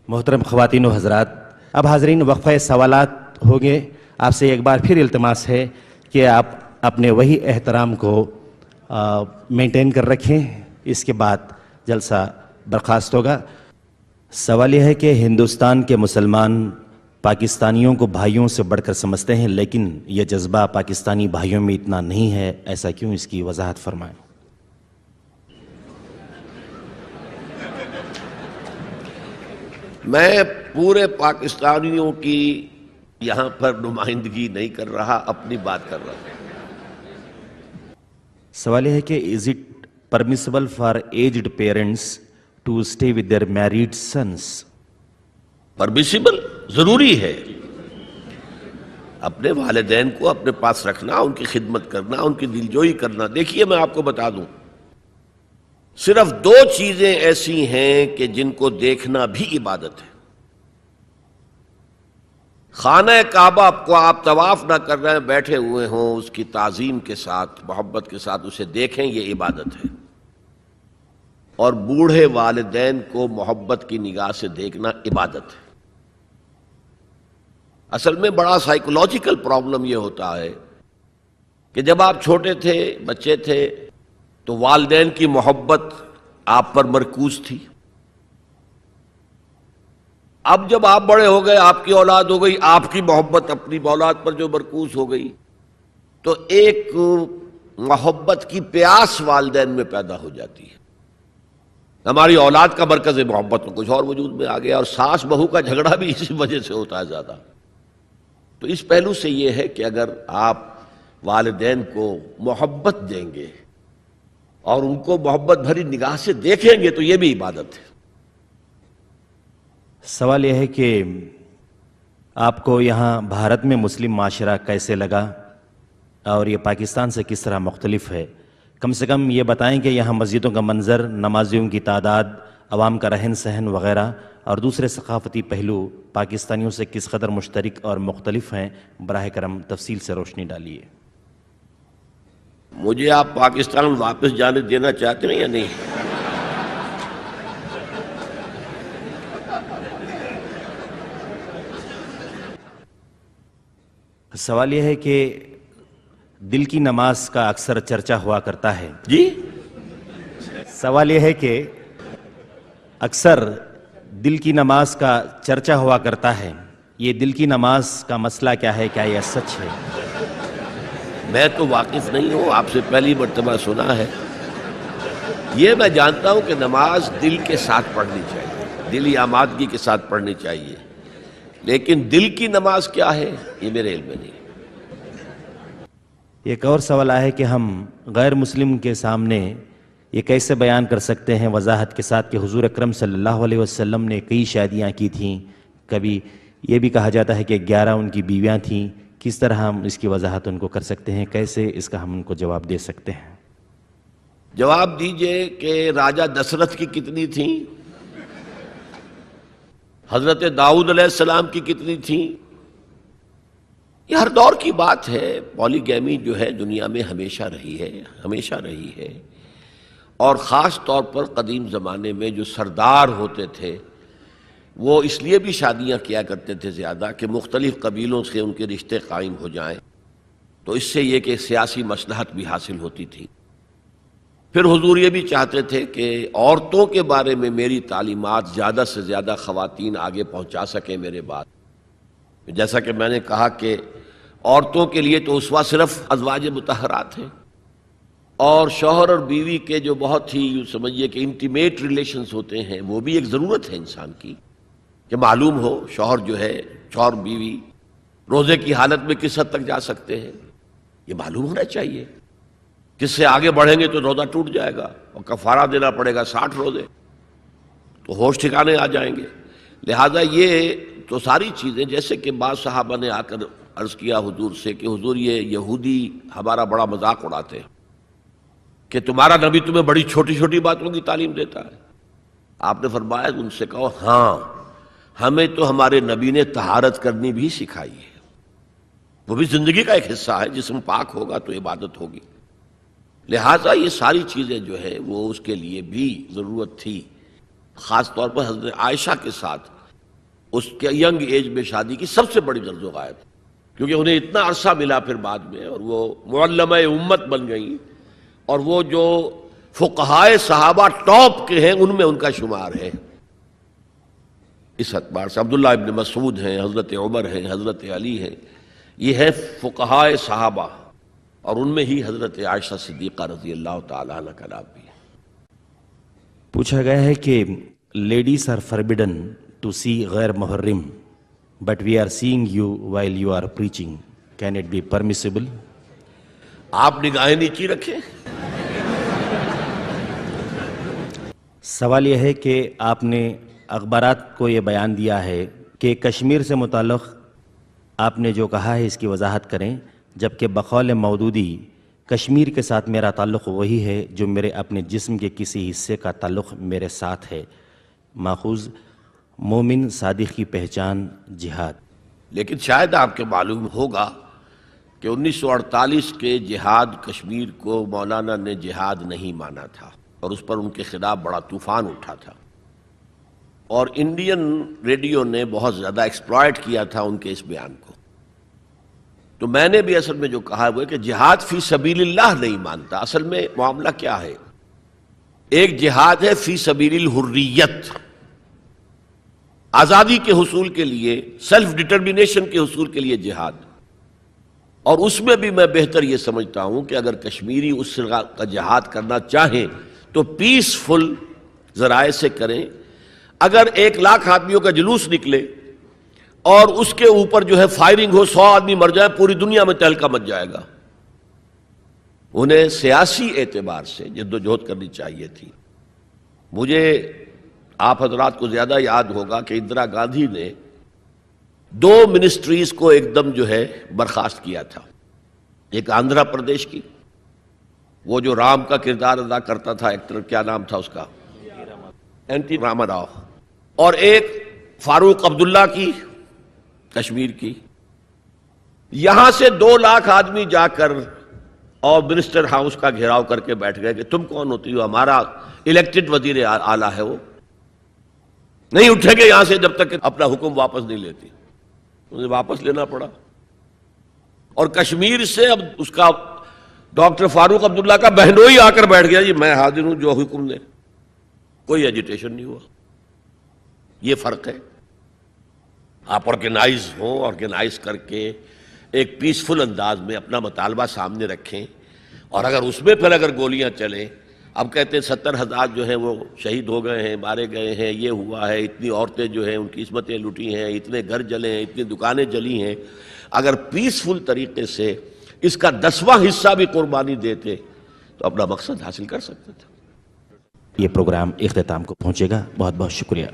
محترم خواتین و حضرات، اب حاضرین وقفہ سوالات ہوں گے۔ آپ سے ایک بار پھر التماس ہے کہ آپ اپنے وہی احترام کو مینٹین کر رکھیں، اس کے بعد جلسہ برخاست ہوگا۔ سوال یہ ہے کہ ہندوستان کے مسلمان پاکستانیوں کو بھائیوں سے بڑھ کر سمجھتے ہیں، لیکن یہ جذبہ پاکستانی بھائیوں میں اتنا نہیں ہے، ایسا کیوں؟ اس کی وضاحت فرمائیں۔ میں پورے پاکستانیوں کی یہاں پر نمائندگی نہیں کر رہا، اپنی بات کر رہا ہوں۔ سوال یہ ہے کہ is it permissible for aged parents to stay with their married sons? Permissible ضروری ہے، اپنے والدین کو اپنے پاس رکھنا، ان کی خدمت کرنا، ان کی دلجوئی کرنا۔ دیکھیے میں آپ کو بتا دوں، صرف دو چیزیں ایسی ہیں کہ جن کو دیکھنا بھی عبادت ہے۔ خانہ کعبہ کو آپ طواف نہ کر رہے ہیں، بیٹھے ہوئے ہوں، اس کی تعظیم کے ساتھ، محبت کے ساتھ اسے دیکھیں، یہ عبادت ہے۔ اور بوڑھے والدین کو محبت کی نگاہ سے دیکھنا عبادت ہے۔ اصل میں بڑا سائیکولوجیکل پرابلم یہ ہوتا ہے کہ جب آپ چھوٹے تھے، بچے تھے، تو والدین کی محبت آپ پر مرکوز تھی۔ اب جب آپ بڑے ہو گئے، آپ کی اولاد ہو گئی، آپ کی محبت اپنی اولاد پر جو مرکوز ہو گئی، تو ایک محبت کی پیاس والدین میں پیدا ہو جاتی ہے۔ ہماری اولاد کا مرکز محبت تو کچھ اور وجود میں آ گیا، اور ساس بہو کا جھگڑا بھی اسی وجہ سے ہوتا ہے زیادہ۔ تو اس پہلو سے یہ ہے کہ اگر آپ والدین کو محبت دیں گے اور ان کو محبت بھری نگاہ سے دیکھیں گے تو یہ بھی عبادت ہے۔ سوال یہ ہے کہ آپ کو یہاں بھارت میں مسلم معاشرہ کیسے لگا اور یہ پاکستان سے کس طرح مختلف ہے؟ کم سے کم یہ بتائیں کہ یہاں مسجدوں کا منظر، نمازیوں کی تعداد، عوام کا رہن سہن وغیرہ اور دوسرے ثقافتی پہلو پاکستانیوں سے کس قدر مشترک اور مختلف ہیں؟ براہ کرم تفصیل سے روشنی ڈالیے۔ مجھے آپ پاکستان واپس جانے دینا چاہتے ہیں یا نہیں؟ سوال یہ ہے کہ دل کی نماز کا اکثر چرچا ہوا کرتا ہے۔ جی؟ سوال یہ ہے کہ اکثر دل کی نماز کا چرچا ہوا کرتا ہے، یہ دل کی نماز کا مسئلہ کیا ہے؟ کیا یہ سچ ہے؟ میں تو واقف نہیں ہوں، آپ سے پہلی مرتبہ سنا ہے۔ یہ میں جانتا ہوں کہ نماز دل کے ساتھ پڑھنی چاہیے، دلی آمادگی کے ساتھ پڑھنی چاہیے، لیکن دل کی نماز کیا ہے یہ میرے علم میں نہیں۔ ایک اور سوال ہے کہ ہم غیر مسلم کے سامنے یہ کیسے بیان کر سکتے ہیں وضاحت کے ساتھ کہ حضور اکرم صلی اللہ علیہ وسلم نے کئی شادیاں کی تھیں، کبھی یہ بھی کہا جاتا ہے کہ 11 ان کی بیویاں تھیں، کس طرح ہم اس کی وضاحت ان کو کر سکتے ہیں؟ کیسے اس کا ہم ان کو جواب دے سکتے ہیں؟ جواب دیجئے کہ راجہ دسرتھ کی کتنی تھیں، حضرت داؤد علیہ السلام کی کتنی تھیں؟ یہ ہر دور کی بات ہے۔ پولی گیمی جو ہے دنیا میں ہمیشہ رہی ہے، ہمیشہ رہی ہے، اور خاص طور پر قدیم زمانے میں جو سردار ہوتے تھے وہ اس لیے بھی شادیاں کیا کرتے تھے زیادہ کہ مختلف قبیلوں سے ان کے رشتے قائم ہو جائیں، تو اس سے یہ کہ سیاسی مصلحت بھی حاصل ہوتی تھی۔ پھر حضور یہ بھی چاہتے تھے کہ عورتوں کے بارے میں میری تعلیمات زیادہ سے زیادہ خواتین آگے پہنچا سکیں میرے بعد۔ جیسا کہ میں نے کہا کہ عورتوں کے لیے تو اسوہ صرف ازواج مطہرات ہیں، اور شوہر اور بیوی کے جو بہت ہی یوں سمجھیے کہ انٹیمیٹ ریلیشنز ہوتے ہیں، وہ بھی ایک ضرورت ہے انسان کی کہ معلوم ہو شوہر جو ہے، شوہر بیوی روزے کی حالت میں کس حد تک جا سکتے ہیں، یہ معلوم ہونا چاہیے۔ کس سے آگے بڑھیں گے تو روزہ ٹوٹ جائے گا اور کفارہ دینا پڑے گا 60 روزے، تو ہوش ٹھکانے آ جائیں گے۔ لہذا یہ تو ساری چیزیں، جیسے کہ بعض صحابہ نے آ کر عرض کیا حضور سے کہ حضور یہ یہودی ہمارا بڑا مذاق اڑاتے ہیں کہ تمہارا نبی تمہیں بڑی چھوٹی چھوٹی باتوں کی تعلیم دیتا ہے۔ آپ نے فرمایا ان سے کہو ہاں، ہمیں تو ہمارے نبی نے طہارت کرنی بھی سکھائی ہے، وہ بھی زندگی کا ایک حصہ ہے، جسم پاک ہوگا تو عبادت ہوگی۔ لہٰذا یہ ساری چیزیں جو ہے وہ اس کے لیے بھی ضرورت تھی۔ خاص طور پر حضرت عائشہ کے ساتھ اس کے ینگ ایج میں شادی کی سب سے بڑی زرز و غائب، کیونکہ انہیں اتنا عرصہ ملا پھر بعد میں، اور وہ معلمہ امت بن گئیں، اور وہ جو فقہائے صحابہ ٹاپ کے ہیں ان میں ان کا شمار ہے۔ اس اعتبار سے عبداللہ ابن مسعود ہیں، حضرت عمر ہیں، حضرت علی ہیں، یہ ہے فقہائے صحابہ، اور ان میں ہی حضرت عائشہ صدیقہ رضی اللہ تعالیٰ عنہ کا نام بھی ہے۔ پوچھا گیا ہے کہ ladies are forbidden to see غیر محرم but we are seeing you while you are preaching, can it be permissible? آپ نگاہیں نیچی رکھیں۔ سوال یہ ہے کہ آپ نے اخبارات کو یہ بیان دیا ہے کہ کشمیر سے متعلق آپ نے جو کہا ہے اس کی وضاحت کریں، جبکہ بقول مودودی کشمیر کے ساتھ میرا تعلق وہی ہے جو میرے اپنے جسم کے کسی حصے کا تعلق میرے ساتھ ہے، ماخوذ مومن صادق کی پہچان جہاد۔ لیکن شاید آپ کے معلوم ہوگا کہ 1948 کے جہاد کشمیر کو مولانا نے جہاد نہیں مانا تھا، اور اس پر ان کے خلاف بڑا طوفان اٹھا تھا، اور انڈین ریڈیو نے بہت زیادہ ایکسپلائٹ کیا تھا ان کے اس بیان کو۔ تو میں نے بھی اصل میں جو کہا وہ ہے کہ جہاد فی سبیل اللہ نہیں مانتا۔ اصل میں معاملہ کیا ہے؟ ایک جہاد ہے فی سبیل الحریت، آزادی کے حصول کے لیے، سیلف ڈٹرمنیشن کے حصول کے لیے جہاد، اور اس میں بھی میں بہتر یہ سمجھتا ہوں کہ اگر کشمیری اس کا جہاد کرنا چاہیں تو پیسفل ذرائع سے کریں۔ اگر 1,00,000 آدمیوں کا جلوس نکلے اور اس کے اوپر جو ہے فائرنگ ہو، 100 آدمی مر جائے، پوری دنیا میں تہلکہ مچ جائے گا۔ انہیں سیاسی اعتبار سے جدوجہد کرنی چاہیے تھی۔ مجھے آپ حضرات کو زیادہ یاد ہوگا کہ اندرا گاندھی نے 2 منسٹریز کو ایک دم جو ہے برخاست کیا تھا، ایک آندھرا پردیش کی، وہ جو رام کا کردار ادا کرتا تھا ایکٹر، کیا نام تھا اس کا، این ٹی راما راؤ، اور ایک فاروق عبداللہ کی کشمیر کی۔ یہاں سے 2,00,000 آدمی جا کر اور منسٹر ہاؤس کا گھیراؤ کر کے بیٹھ گئے کہ تم کون ہوتی ہو؟ ہمارا الیکٹڈ وزیر اعلیٰ ہے، وہ نہیں اٹھیں گے یہاں سے جب تک کہ اپنا حکم واپس نہیں لیتی۔ انہیں واپس لینا پڑا، اور کشمیر سے اب اس کا ڈاکٹر فاروق عبداللہ کا بہنوئی آ کر بیٹھ گیا، جی میں حاضر ہوں جو حکم دے۔ کوئی ایجیٹیشن نہیں ہوا۔ یہ فرق ہے۔ آپ آرگنائز ہوں، آرگنائز کر کے ایک پیسفل انداز میں اپنا مطالبہ سامنے رکھیں، اور اگر اس میں پھر اگر گولیاں چلیں، اب کہتے ہیں 70,000 جو ہیں وہ شہید ہو گئے ہیں، مارے گئے ہیں، یہ ہوا ہے، اتنی عورتیں جو ہیں ان کی عصمتیں لوٹی ہیں، اتنے گھر جلے ہیں، اتنی دکانیں جلی ہیں۔ اگر پیسفل طریقے سے اس کا 10واں حصہ بھی قربانی دیتے تو اپنا مقصد حاصل کر سکتے تھے۔ یہ پروگرام اختتام کو پہنچے گا۔ بہت بہت شکریہ۔